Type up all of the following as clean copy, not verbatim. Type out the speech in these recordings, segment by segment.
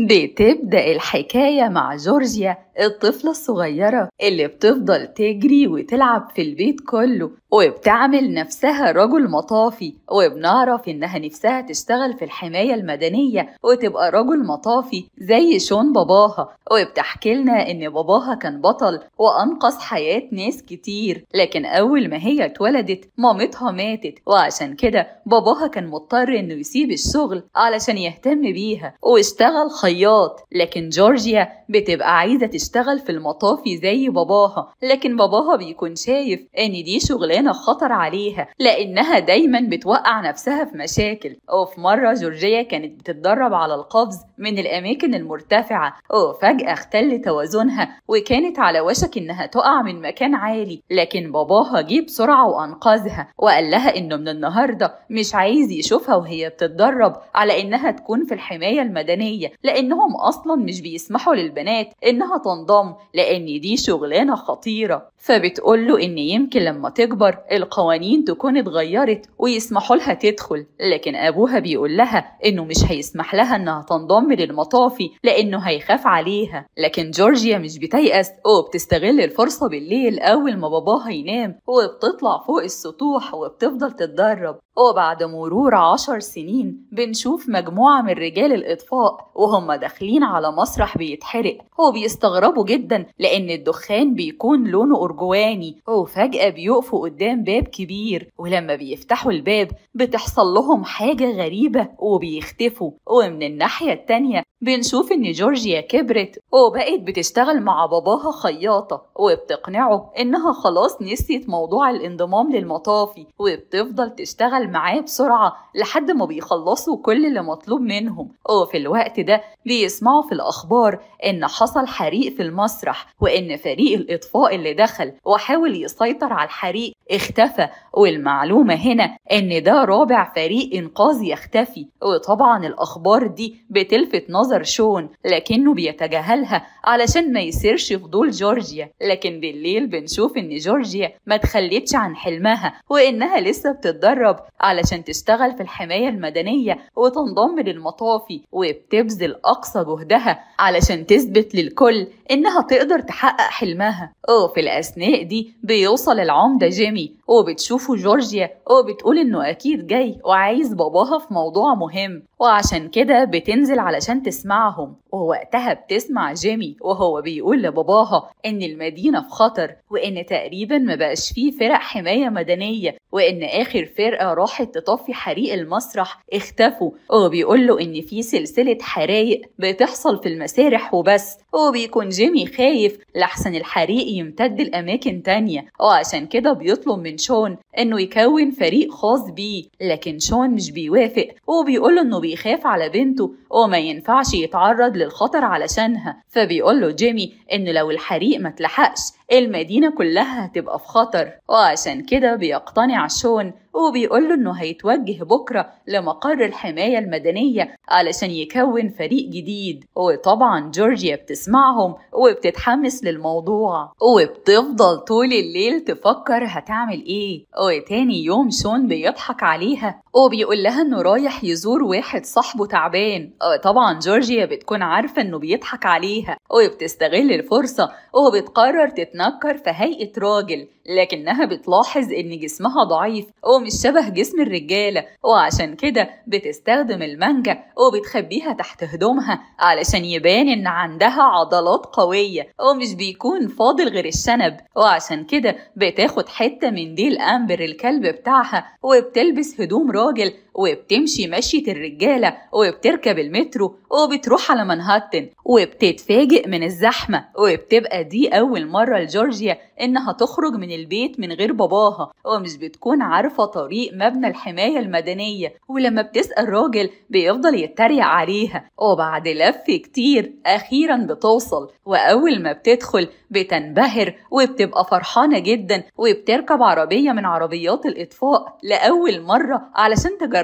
بتبدأ الحكاية مع جورجيا الطفلة الصغيرة اللي بتفضل تجري وتلعب في البيت كله وبتعمل نفسها رجل مطافي، وبنعرف إنها نفسها تشتغل في الحماية المدنية وتبقى رجل مطافي زي شون باباها. وبتحكي لنا إن باباها كان بطل وأنقذ حياة ناس كتير، لكن أول ما هي اتولدت مامتها ماتت، وعشان كده باباها كان مضطر إنه يسيب الشغل علشان يهتم بيها واشتغل خياط. لكن جورجيا بتبقى عايزة تشتغل في المطافي زي باباها، لكن باباها بيكون شايف إن دي شغلانة خطر عليها لأنها دايما بتوقع نفسها في مشاكل. وفي مرة جورجيا كانت بتتدرب على القفز من الأماكن المرتفعة، وفجأة اختل توازنها وكانت على وشك إنها تقع من مكان عالي، لكن باباها جه بسرعة وأنقذها وقال لها إنه من النهاردة مش عايز يشوفها وهي بتتدرب على إنها تكون في الحماية المدنية، لأنهم أصلا مش بيسمحوا للبنات إنها تنضم لأن دي شغلانة خطيرة. فبتقوله إن يمكن لما تكبر القوانين تكون اتغيرت ويسمحوا لها تدخل، لكن أبوها بيقول لها إنه مش هيسمح لها إنها تنضم للمطافي لأنه هيخاف عليها. لكن جورجيا مش بتيأس وبتستغل الفرصة بالليل أول ما باباها ينام، وبتطلع فوق السطوح وبتفضل تتدرب. وبعد مرور 10 سنين بنشوف مجموعة من رجال الإطفاء وهم داخلين على مسرح بيتحرق، وبيستغربوا جدا لأن الدخان بيكون لونه أرجواني، وفجأة بيقفوا قدام باب كبير، ولما بيفتحوا الباب بتحصل لهم حاجة غريبة وبيختفوا. ومن الناحية التانية بنشوف إن جورجيا كبرت وبقت بتشتغل مع باباها خياطة، وبتقنعه إنها خلاص نسيت موضوع الانضمام للمطافي، وبتفضل تشتغل معاه بسرعة لحد ما بيخلصوا كل اللي مطلوب منهم. وفي الوقت ده بيسمعوا في الأخبار إن حصل حريق في المسرح، وإن فريق الإطفاء اللي دخل وحاول يسيطر على الحريق اختفى. والمعلومة هنا إن ده رابع فريق إنقاذ يختفي، وطبعا الأخبار دي بتلفت نظر شون لكنه بيتجاهلها علشان ما يصيرش فضول جورجيا. لكن بالليل بنشوف إن جورجيا ما تخلتش عن حلمها، وإنها لسه بتتدرب علشان تشتغل في الحماية المدنية وتنضم للمطافي، وبتبذل أقصى جهدها علشان تثبت للكل إنها تقدر تحقق حلمها. وفي الأثناء دي بيوصل العمدة جيمي وبتشوفه جورجيا وبتقول إنه أكيد جاي وعايز باباها في موضوع مهم، وعشان كده بتنزل علشان تسمعهم. ووقتها بتسمع جيمي وهو بيقول لباباها إن المدينة في خطر، وإن تقريبا ما بقاش فيه فرق حماية مدنية، وإن آخر فرقة راحت تطفي حريق المسرح اختفوا. وبيقول له إن في سلسلة حرايق بتحصل في المسارح وبس، وبيكون جيمي خايف لحسن الحريق يمتد لأماكن تانية، وعشان كده بيطلب من شون إنه يكون فريق خاص بيه. لكن شون مش بيوافق وبيقوله إنه بيخاف على بنته وما ينفعش يتعرض للخطر علشانها. فبيقوله جيمي إنه لو الحريق ما تلحقش المدينة كلها هتبقى في خطر، وعشان كده بيقتنع شون وبيقوله إنه هيتوجه بكرة لمقر الحماية المدنية علشان يكون فريق جديد. وطبعا جورجيا بتسمعهم وبتتحمس للموضوع، وبتفضل طول الليل تفكر هتعمل إيه. وتاني يوم شون بيضحك عليها وبيقول لها إنه رايح يزور واحد صاحبه تعبان. طبعا جورجيا بتكون عارفة إنه بيضحك عليها وبتستغل الفرصة وبتقرر تتنكر في هيئة راجل، لكنها بتلاحظ إن جسمها ضعيف ومش شبه جسم الرجالة، وعشان كده بتستخدم المانجا وبتخبيها تحت هدومها علشان يبان إن عندها عضلات قوية ومش بيكون فاضل غير الشنب. وعشان كده بتاخد حتة من ديل أمبر الكلب بتاعها وبتلبس هدوم راجل وبتمشي مشية الرجالة وبتركب المترو وبتروح على منهاتن، وبتتفاجئ من الزحمة. وبتبقى دي أول مرة لجورجيا إنها تخرج من البيت من غير باباها، ومش بتكون عارفة طريق مبنى الحماية المدنية، ولما بتسأل راجل بيفضل يتريق عليها. وبعد لف كتير أخيرا بتوصل، وأول ما بتدخل بتنبهر وبتبقى فرحانة جدا، وبتركب عربية من عربيات الإطفاء لأول مرة علشان تجربها.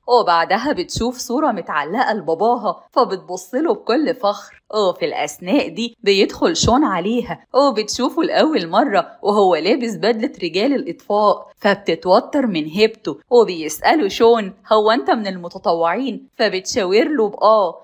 وبعدها بتشوف صورة متعلقة لباباها فبتبصله بكل فخر. وفي الأثناء دي بيدخل شون عليها وبتشوفه لأول مرة وهو لابس بدلة رجال الإطفاء، فبتتوتر من هيبته. وبيسأله شون هو أنت من المتطوعين؟ فبتشاور له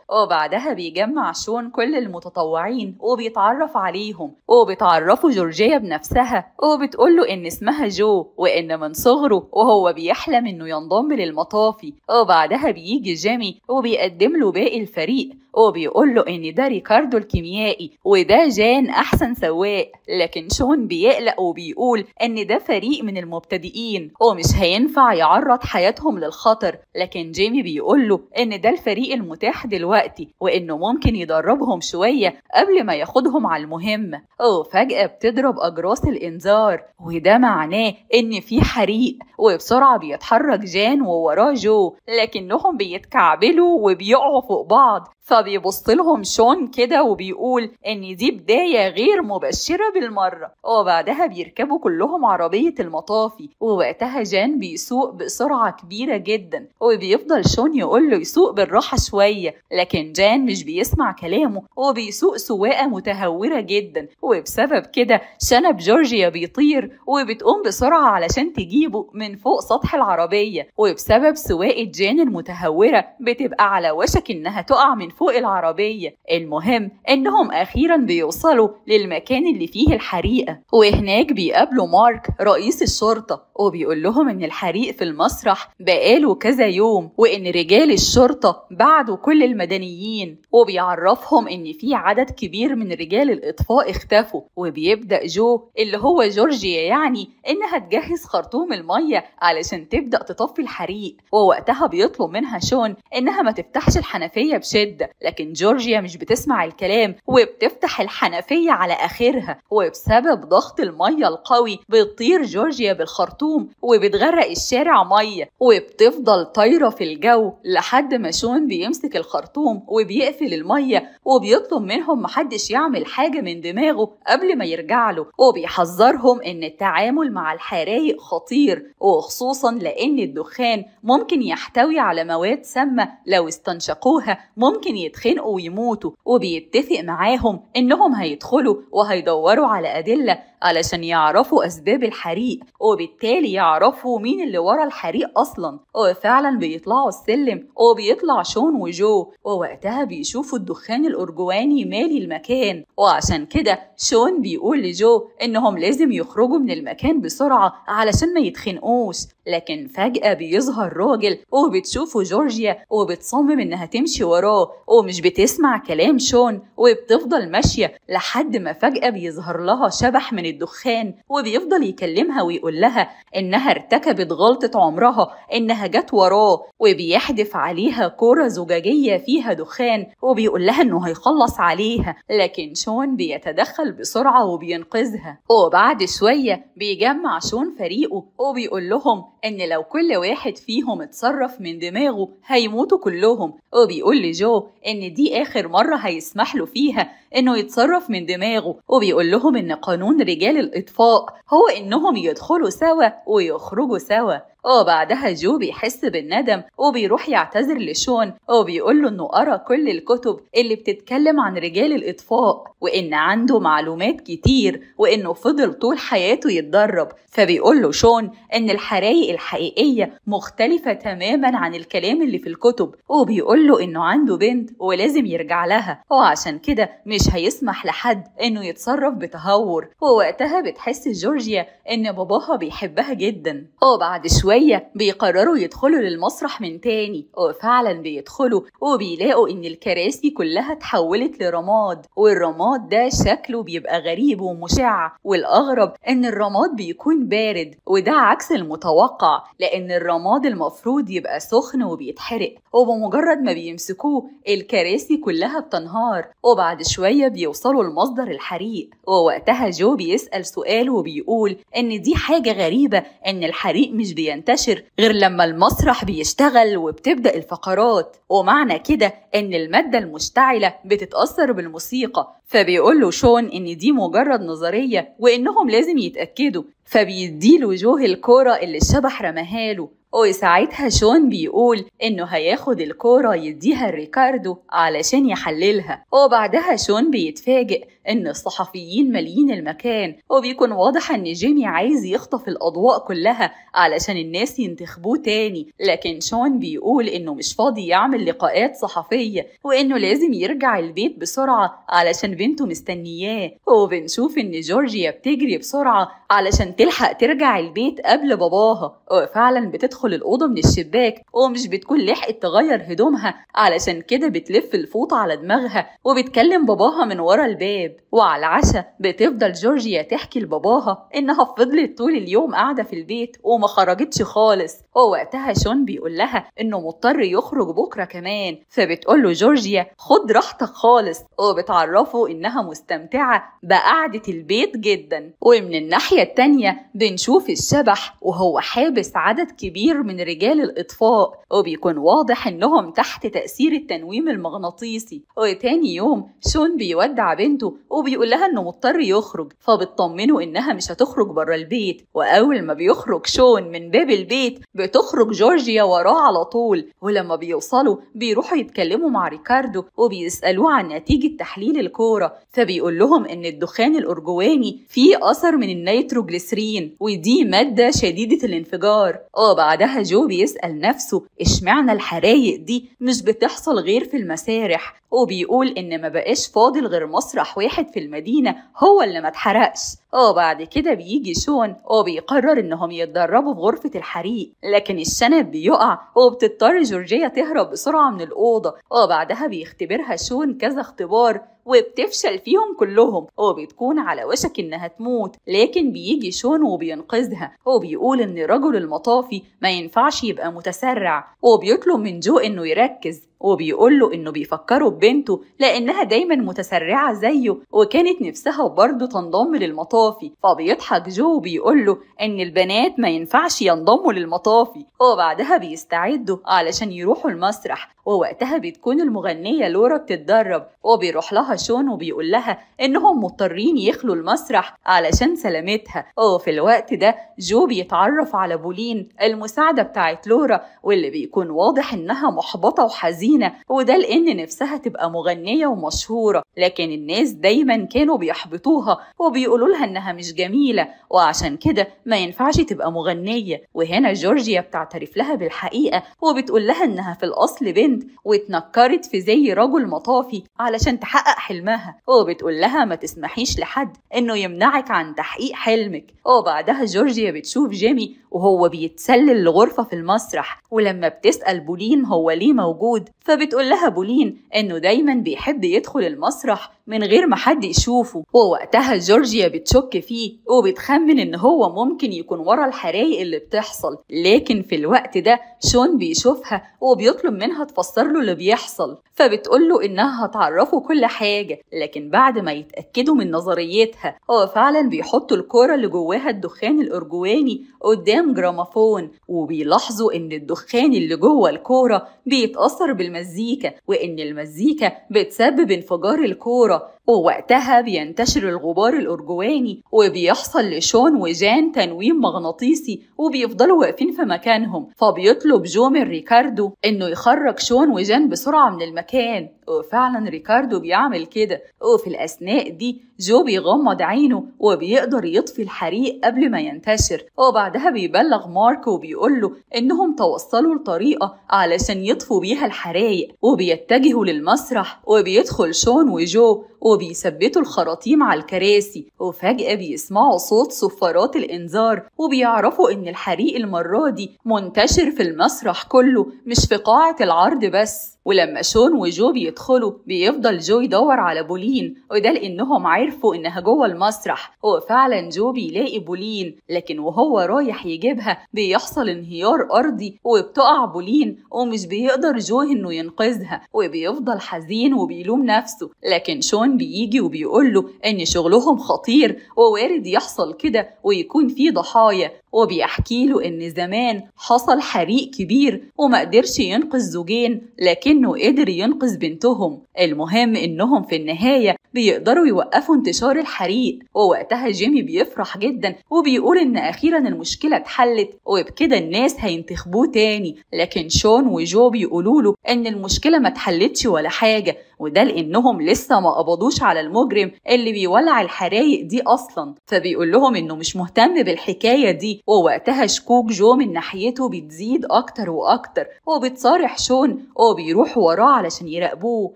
وبعدها بيجمع شون كل المتطوعين وبيتعرف عليهم، وبتعرفه جورجيا بنفسها وبتقوله إن اسمها جو، وإن من صغره وهو بيحلم إنه ينضم للمطافي. وبعدها بيجي جيمي وبيقدم له باقي الفريق وبيقول له إن ده ريكاردو الكيميائي وده جان أحسن سواق. لكن شون بيقلق وبيقول إن ده فريق من المبتدئين ومش هينفع يعرض حياتهم للخطر. لكن جيمي بيقول له إن ده الفريق المتاح دلوقتي وإنه ممكن يدربهم شوية قبل ما ياخدهم على المهمة. وفجأة بتضرب أجراس الإنذار، وده معناه إن في حريق. وبسرعة بيتحرك جان ووراه جو، لكنهم بيتكعبلوا وبيقعوا فوق بعض. فبيبص لهم شون كده وبيقول إن دي بداية غير مبشرة بالمرة. وبعدها بيركبوا كلهم عربية المطافي، ووقتها جان بيسوق بسرعة كبيرة جدا، وبيفضل شون يقول له يسوق بالراحة شوية. لكن جان مش بيسمع كلامه وبيسوق سواقة متهورة جدا، وبسبب كده شنب جورجيا بيطير وبتقوم بسرعة علشان تجيبه من فوق سطح العربية. وبسبب سواقة جان المتهورة بتبقى على وشك إنها تقع من فوق العربية. المهم إنهم أخيرا بيوصلوا للمكان اللي فيه الحريقة، وهناك بيقابلوا مارك رئيس الشرطة وبيقول لهم إن الحريق في المسرح بقاله كذا يوم، وإن رجال الشرطة بعدوا كل المدنيين، وبيعرفهم إن في عدد كبير من رجال الإطفاء اختفوا. وبيبدأ جو اللي هو جورجيا يعني إنها تجهز خرطوم المية علشان تبدأ تطفي الحريق. ووقتها بيطلب منها شون إنها ما تفتحش الحنفية بشدة، لكن جورجيا مش بتسمع الكلام وبتفتح الحنفية على آخرها. وبسبب ضغط المية القوي بتطير جورجيا بالخرطوم وبتغرق الشارع مية، وبتفضل طايرة في الجو لحد ما شون بيمسك الخرطوم وبيقفل المية وبيطلب منهم محدش يعمل حاجة من دماغه قبل ما يرجع له. وبيحذرهم إن التعامل مع الحرايق خطير، وخصوصا لأن الدخان ممكن يحتوي على مواد سامة لو استنشقوها ممكن يتخنقوا ويموتوا. وبيتفق معاهم إنهم هيدخلوا وهيدوروا على أدلة علشان يعرفوا أسباب الحريق، وبالتالي يعرفوا مين اللي ورا الحريق أصلا. وفعلا بيطلعوا السلم وبيطلع شون وجو، ووقتها بيشوفوا الدخان الأرجواني مالي المكان. وعشان كده شون بيقول لجو إنهم لازم يخرجوا من المكان بسرعة علشان ما يتخنقوش. لكن فجأة بيظهر راجل وبتشوفه جورجيا وبتصمم إنها تمشي وراه، ومش بتسمع كلام شون وبتفضل ماشية لحد ما فجأة بيظهر لها شبح من الدخان، وبيفضل يكلمها ويقول لها إنها ارتكبت غلطة عمرها إنها جت وراه، وبيحدف عليها كرة زجاجية فيها دخان وبيقول لها إنه هيخلص عليها. لكن شون بيتدخل بسرعة وبينقذها. وبعد شوية بيجمع شون فريقه وبيقول لهم إن لو كل واحد فيهم اتصرف من دماغه هيموتوا كلهم. وبيقول لجو إن دي آخر مرة هيسمح له فيها إنه يتصرف من دماغه، وبيقول لهم إن قانون رجال الإطفاء هو إنهم يدخلوا سوا ويخرجوا سوا. وبعدها جو بيحس بالندم وبيروح يعتذر لشون وبيقول له إنه قرأ كل الكتب اللي بتتكلم عن رجال الإطفاء، وإن عنده معلومات كتير، وإنه فضل طول حياته يتدرب. فبيقول له شون إن الحرايق الحقيقية مختلفة تماما عن الكلام اللي في الكتب، وبيقول له إنه عنده بنت ولازم يرجع لها، وعشان كده مش هيسمح لحد إنه يتصرف بتهور. ووقتها بتحس جورجيا إن باباها بيحبها جدا. وبعد شوية بيقرروا يدخلوا للمسرح من تاني، وفعلا بيدخلوا وبيلاقوا إن الكراسي كلها اتحولت لرماد، والرماد ده شكله بيبقى غريب ومشع. والأغرب إن الرماد بيكون بارد، وده عكس المتوقع لأن الرماد المفروض يبقى سخن وبيتحرق، وبمجرد ما بيمسكوه الكراسي كلها بتنهار. وبعد شوية بيوصلوا لمصدر الحريق، ووقتها جو بيسأل سؤال وبيقول إن دي حاجة غريبة إن الحريق مش بينتشر غير لما المسرح بيشتغل وبتبدأ الفقرات، ومعنى كده إن المادة المشتعلة بتتأثر بالموسيقى. فبيقول له شون إن دي مجرد نظرية وإنهم لازم يتأكدوا، فبيديله جو الكورة اللي الشبح رماهاله. وساعتها شون بيقول إنه هياخد الكورة يديها لريكاردو علشان يحللها. وبعدها شون بيتفاجئ إن الصحفيين مالين المكان، وبيكون واضح إن جيمي عايز يخطف الأضواء كلها علشان الناس ينتخبوه تاني، لكن شون بيقول إنه مش فاضي يعمل لقاءات صحفية وإنه لازم يرجع البيت بسرعة علشان بنته مستنياه. وبنشوف إن جورجيا بتجري بسرعة علشان تلحق ترجع البيت قبل باباها، وفعلا بتدخل الأوضة من الشباك ومش بتكون لحقت تغير هدومها، علشان كده بتلف الفوطة على دماغها وبتكلم باباها من ورا الباب. وعلى العشاء بتفضل جورجيا تحكي لباباها إنها فضلت طول اليوم قاعدة في البيت وما خرجتش خالص، ووقتها شون بيقول لها إنه مضطر يخرج بكرة كمان، فبتقول له جورجيا خد راحتك خالص، وبتعرفه إنها مستمتعة بقعدة البيت جدا. ومن الناحية التانية بنشوف الشبح وهو حابس عدد كبير من رجال الإطفاء، وبيكون واضح إنهم تحت تأثير التنويم المغناطيسي. وتاني يوم شون بيودع بنته وبيقول لها إنه مضطر يخرج، فبتطمنه إنها مش هتخرج بره البيت. وأول ما بيخرج شون من باب البيت بتخرج جورجيا وراه على طول، ولما بيوصلوا بيروحوا يتكلموا مع ريكاردو وبيسألوه عن نتيجة تحليل الكورة، فبيقول لهم إن الدخان الأرجواني فيه أثر من النيتروجليسرين، ودي مادة شديدة الانفجار. وبعدها جو بيسأل نفسه اشمعنى الحرايق دي مش بتحصل غير في المسارح، وبيقول إن ما بقاش فاضل غير مسرح واحد في المدينة هو اللي ما اتحرقش. وبعد كده بيجي شون وبيقرر إنهم يتدربوا في غرفة الحريق، لكن الشنب بيقع وبتضطر جورجيا تهرب بسرعة من الأوضة. وبعدها بيختبرها شون كذا اختبار وبتفشل فيهم كلهم وبتكون على وشك إنها تموت، لكن بيجي شون وبينقذها وبيقول إن رجل المطافي ما ينفعش يبقى متسرع، وبيطلب من جو إنه يركز وبيقول له إنه بيفكروا ببنته لأنها دايما متسرعة زيه وكانت نفسها برضه تنضم للمطافي. فبيضحك جو وبيقول له إن البنات ما ينفعش ينضموا للمطافي. وبعدها بيستعدوا علشان يروحوا المسرح، ووقتها بتكون المغنية لورا بتتدرب وبيروح لها شون وبيقول لها إنهم مضطرين يخلوا المسرح علشان سلامتها. وفي الوقت ده جو بيتعرف على بولين المساعدة بتاعت لورا، واللي بيكون واضح إنها محبطة وحزينة، وده لأن نفسها تبقى مغنية ومشهورة، لكن الناس دايما كانوا بيحبطوها وبيقولوا لها إنها مش جميلة وعشان كده ما ينفعش تبقى مغنية. وهنا جورجيا بتعترف لها بالحقيقة وبتقول لها إنها في الأصل بنت واتنكرت في زي رجل مطافي علشان تحقق حلمها، وبتقول لها ما تسمحيش لحد إنه يمنعك عن تحقيق حلمك. وبعدها جورجيا بتشوف جيمي وهو بيتسلل لغرفة في المسرح، ولما بتسأل بولين هو ليه موجود فبتقول لها بولين إنه دايما بيحب يدخل المسرح من غير ما حد يشوفه. ووقتها جورجيا بتشك فيه وبتخمن إن هو ممكن يكون ورا الحرايق اللي بتحصل، لكن في الوقت ده شون بيشوفها وبيطلب منها تفسر له اللي بيحصل، فبتقول له إنها هتعرفه كل حاجة. لكن بعد ما يتأكدوا من نظريتها هو فعلا بيحطوا الكورة اللي جواها الدخان الأرجواني قدام جرامافون، وبيلاحظوا إن الدخان اللي جوه الكورة بيتأثر بالمزيكا وإن المزيكا بتسبب انفجار الكورة، ووقتها بينتشر الغبار الأرجواني وبيحصل لشون وجان تنويم مغناطيسي وبيفضلوا واقفين في مكانهم. فبيطلب جو من ريكاردو إنه يخرج شون وجان بسرعة من المكان، وفعلا ريكاردو بيعمل كده. وفي الأثناء دي جو بيغمض عينه وبيقدر يطفي الحريق قبل ما ينتشر، وبعدها بيبلغ مارك وبيقوله إنهم توصلوا لطريقة علشان يطفوا بيها الحرايق، وبيتجهوا للمسرح وبيدخل شون وجو وبيثبتوا الخراطيم على الكراسي، وفجأة بيسمعوا صوت صفارات الإنذار وبيعرفوا إن الحريق المرة دي منتشر في المسرح كله مش في قاعة العرض بس. ولما شون وجو بيدخلوا بيفضل جو يدور على بولين، وده لأنهم عرفوا إنها جوه المسرح. وفعلا جو بيلاقي بولين، لكن وهو رايح يجيبها بيحصل انهيار أرضي وبتقع بولين ومش بيقدر جو إنه ينقذها، وبيفضل حزين وبيلوم نفسه. لكن شون بيجي وبيقوله إن شغلهم خطير ووارد يحصل كده ويكون فيه ضحايا، وبيحكي له إن زمان حصل حريق كبير وما قدرش ينقذ زوجين، لكنه قدر ينقذ بنتهم. المهم إنهم في النهاية بيقدروا يوقفوا انتشار الحريق، ووقتها جيمي بيفرح جدا وبيقول إن أخيرا المشكلة اتحلت وبكده الناس هينتخبوه تاني. لكن شون وجو بيقولوا له إن المشكلة ما اتحلتش ولا حاجة، وده لأنهم لسه ما قبضوش على المجرم اللي بيولع الحرايق دي أصلا. فبيقول لهم إنه مش مهتم بالحكاية دي، ووقتها شكوك جو من ناحيته بتزيد أكتر وأكتر، وبتصارح شون وبيروح وراه علشان يراقبوه.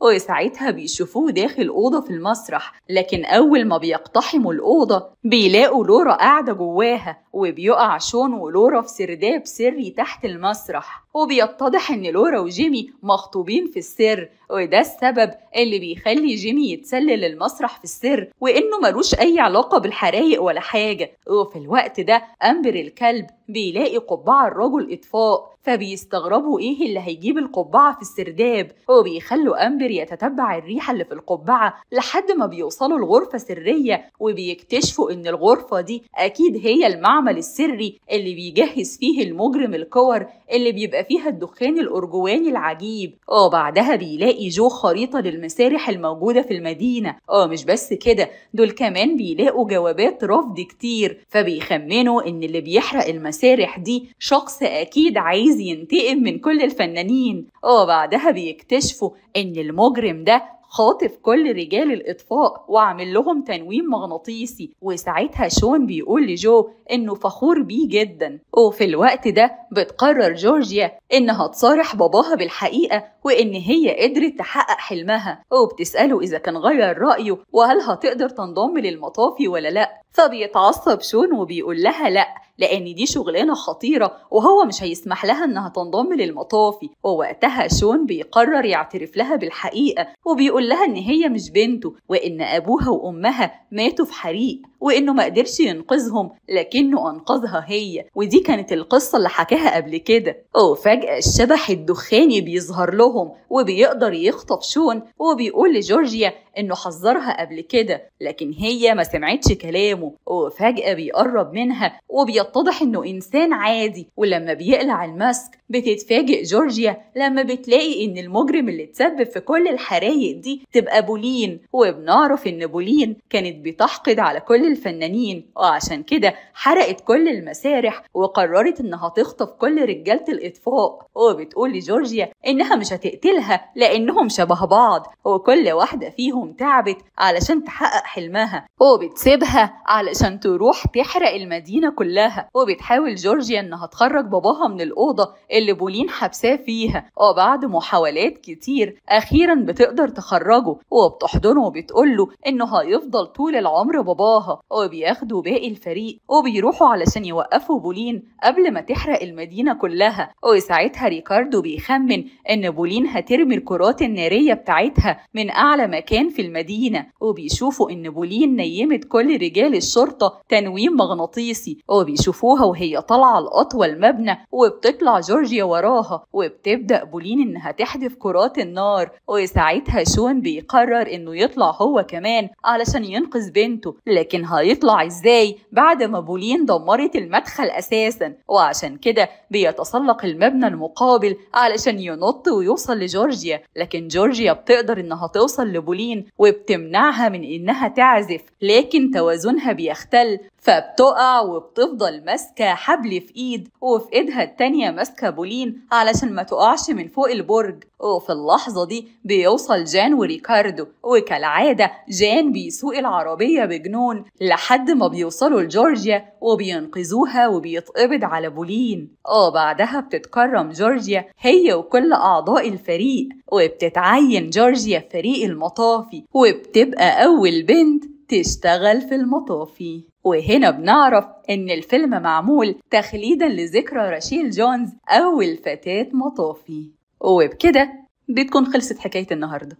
وساعتها بيشوفوه داخل أوضة في المسرح، لكن أول ما بيقتحموا الأوضة بيلاقوا لورا قاعدة جواها، وبيقع شون ولورا في سرداب سري تحت المسرح. وبيتضح إن لورا وجيمي مخطوبين في السر، وده السبب اللي بيخلي جيمي يتسلل المسرح في السر، وإنه ملوش أي علاقة بالحرايق ولا حاجة. وفي الوقت ده أمبر الكلب بيلاقي قبعة الرجل إطفاء، فبيستغربوا إيه اللي هيجيب القبعة في السرداب، وبيخلوا أمبر يتتبع الريحة اللي في القبعة لحد ما بيوصلوا لغرفة سرية، وبيكتشفوا إن الغرفة دي أكيد هي المعمل السري اللي بيجهز فيه المجرم الكور اللي بيبقى فيها الدخان الأرجواني العجيب. وبعدها بيلاقي جو خريطة للمسارح الموجودة في المدينة. مش بس كده، دول كمان بيلاقوا جوابات رفض كتير، فبيخمنوا إن اللي بيحرق المسارح دي شخص أكيد عايز ينتقم من كل الفنانين. بعدها بيكتشفوا إن المجرم ده خاطف كل رجال الإطفاء وعمل لهم تنويم مغناطيسي. وساعتها شون بيقول لجو إنه فخور بيه جدا. وفي الوقت ده بتقرر جورجيا إنها تصارح باباها بالحقيقة، وإن هي قدرت تحقق حلمها، وبتسأله إذا كان غير رأيه وهل هتقدر تنضم للمطافي ولا لأ. فبيتعصب شون وبيقول لها لأ، لأن دي شغلانة خطيرة وهو مش هيسمح لها إنها تنضم للمطافي. ووقتها شون بيقرر يعترف لها بالحقيقة، وبيقول لها إن هي مش بنته، وإن أبوها وأمها ماتوا في حريق، وإنه ما قدرش ينقذهم لكنه أنقذها هي. ودي كانت القصة اللي حكاها قبل كده. وفجأة الشبح الدخاني بيظهر لهم وبيقدر يخطف شون، وبيقول لجورجيا إنه حذرها قبل كده لكن هي ما سمعتش كلامه. وفجأة بيقرب منها وبيتضح إنه إنسان عادي، ولما بيقلع الماسك بتتفاجئ جورجيا لما بتلاقي إن المجرم اللي تسبب في كل الحرايق دي تبقى بولين. وبنعرف إن بولين كانت بتحقد على كل الفنانين، وعشان كده حرقت كل المسارح وقررت إنها تخطف كل رجالة الإطفاء. وبتقول لجورجيا إنها مش هتقتلها لأنهم شبه بعض، وكل واحدة فيهم تعبت علشان تحقق حلمها، وبتسيبها علشان تروح تحرق المدينة كلها. وبتحاول جورجيا إنها تخرج باباها من الأوضة اللي بولين حبساه فيها، وبعد محاولات كتير أخيرا بتقدر تخرجه، وبتحضنه وبتقوله إنه هيفضل طول العمر باباها. وبياخدوا باقي الفريق وبيروحوا علشان يوقفوا بولين قبل ما تحرق المدينة كلها. وساعتها ريكاردو بيخمن إن بولين هترمي الكرات النارية بتاعتها من أعلى مكان في المدينة، وبيشوفوا إن بولين نيمت كل رجال الشرطة تنويم مغناطيسي، وبيشوفوها وهي طالعة لأطول مبنى وبتطلع جورجيا وراها، وبتبدأ بولين إنها تحدف كرات النار. وساعتها شون بيقرر إنه يطلع هو كمان علشان ينقذ بنته، لكن هيطلع إزاي بعد ما بولين دمرت المدخل أساسا؟ وعشان كده بيتسلق المبنى المقابل علشان ينط ويوصل لجورجيا، لكن جورجيا بتقدر إنها توصل لبولين وبتمنعها من إنها تعزف، لكن توازنها بيختل فبتقع وبتفضل ماسكة حبل في ايد، وفي ايدها التانية ماسكة بولين علشان ما تقعش من فوق البرج. وفي اللحظة دي بيوصل جان وريكاردو، وكالعادة جان بيسوق العربية بجنون لحد ما بيوصلوا لجورجيا وبينقذوها وبيتقبض على بولين. بعدها بتتكرم جورجيا هي وكل أعضاء الفريق، وبتتعين جورجيا فريق المطافي، وبتبقى أول بنت تشتغل في المطافي. وهنا بنعرف إن الفيلم معمول تخليدا لذكرى راشيل جونز أول فتاة مطافي. وبكده بتكون خلصت حكاية النهاردة.